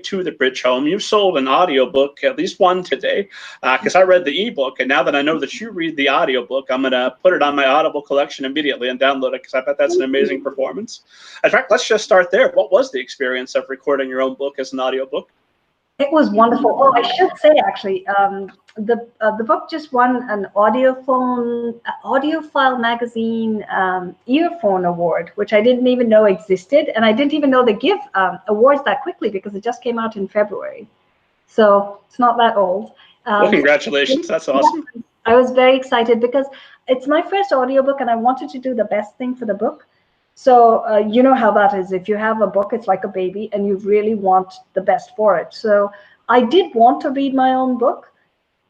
to the bridge home. You've sold an audiobook, at least one today, because I read the ebook, and now that I know that you read the audiobook, I'm going to put it on my Audible collection immediately and download it, because I bet that's an amazing performance. In fact, let's just start there. What was the experience of recording your own book as an audiobook? It was wonderful. Oh, I should say, actually, the book just won an Audiophile Magazine Earphone Award, which I didn't even know existed. And I didn't even know they give awards that quickly, because it just came out in February. So it's not that old. Well, congratulations. That's awesome. I was very excited because it's my first audiobook, and I wanted to do the best thing for the book. So you know how that is. If you have a book, it's like a baby, and you really want the best for it. So I did want to read my own book,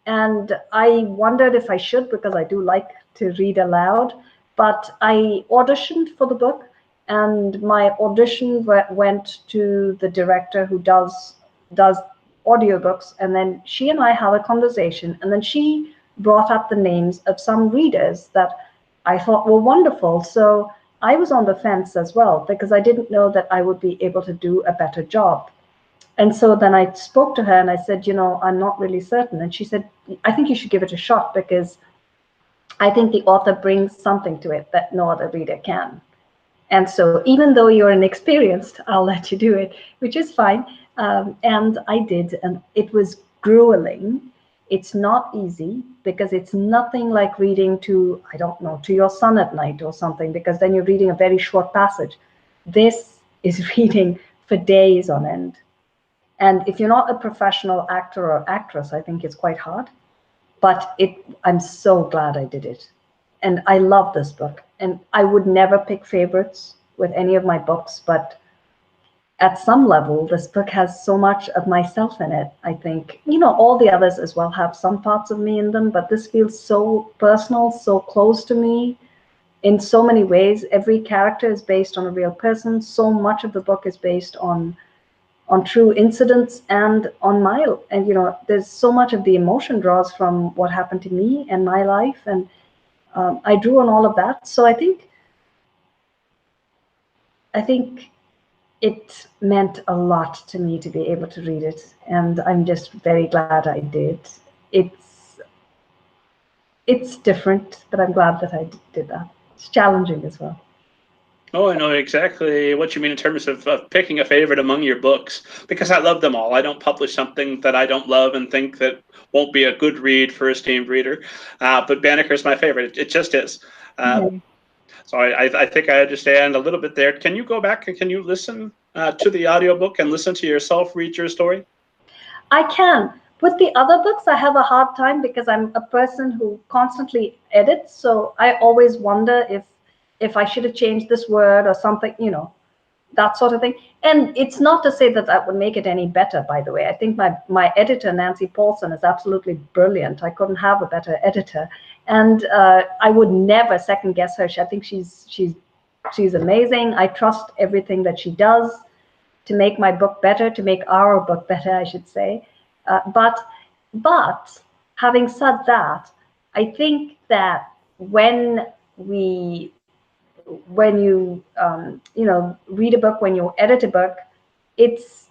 and I wondered if I should, because I do like to read aloud. But I auditioned for the book, and my audition went to the director who does audiobooks, and then she and I had a conversation, and then she brought up the names of some readers that I thought were wonderful. So I was on the fence as well, because I didn't know that I would be able to do a better job. And so then I spoke to her and I said, you know, I'm not really certain. And she said, I think you should give it a shot, because I think the author brings something to it that no other reader can. And so even though you're inexperienced, I'll let you do it, which is fine. And I did, and it was grueling. It's not easy, because it's nothing like reading to, I don't know, to your son at night or something, because then you're reading a very short passage. This is reading for days on end. And if you're not a professional actor or actress, I think it's quite hard. But I'm so glad I did it. And I love this book. And I would never pick favorites with any of my books, but at some level, this book has so much of myself in it, I think. You know, all the others as well have some parts of me in them, but this feels so personal, so close to me in so many ways. Every character is based on a real person. So much of the book is based on true incidents and you know, there's so much of the emotion draws from what happened to me and my life. And I drew on all of that. So I think it meant a lot to me to be able to read it, and I'm just very glad I did. It's different, but I'm glad that I did that. It's challenging as well. Oh, I know exactly what you mean in terms of picking a favorite among your books, because I love them all. I don't publish something that I don't love and think that won't be a good read for a esteemed reader. But Banneker is my favorite. It just is. So I think I understand a little bit there. Can you go back and can you listen to the audiobook and listen to yourself read your story? I can. With the other books, I have a hard time, because I'm a person who constantly edits. So I always wonder if I should have changed this word or something, you know, that sort of thing. And it's not to say that that would make it any better, by the way. I think my editor, Nancy Paulson, is absolutely brilliant. I couldn't have a better editor. And I would never second guess her. I think she's amazing. I trust everything that she does to make my book better, to make our book better, I should say. But having said that, I think that when you you know, read a book, when you edit a book, it's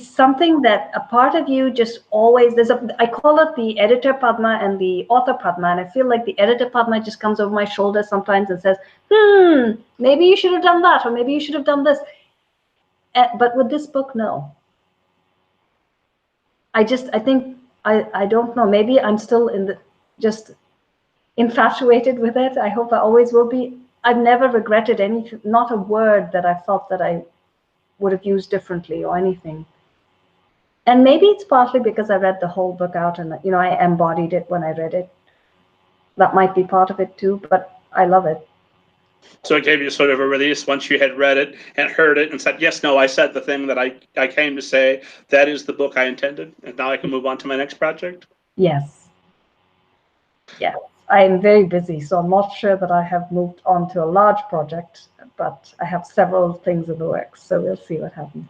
something that a part of you just always, I call it the editor Padma and the author Padma, and I feel like the editor Padma just comes over my shoulder sometimes and says, maybe you should have done that, or maybe you should have done this. But with this book, no. I think I don't know, maybe I'm still just infatuated with it. I hope I always will be. I've never regretted anything, not a word that I felt that I would have used differently or anything. And maybe it's partly because I read the whole book out and, you know, I embodied it when I read it. That might be part of it too, but I love it. So it gave you sort of a release once you had read it and heard it and said, yes, no, I said the thing that I came to say. That is the book I intended. And now I can move on to my next project. Yes. Yeah. I am very busy, so I'm not sure that I have moved on to a large project, but I have several things in the works, so we'll see what happens.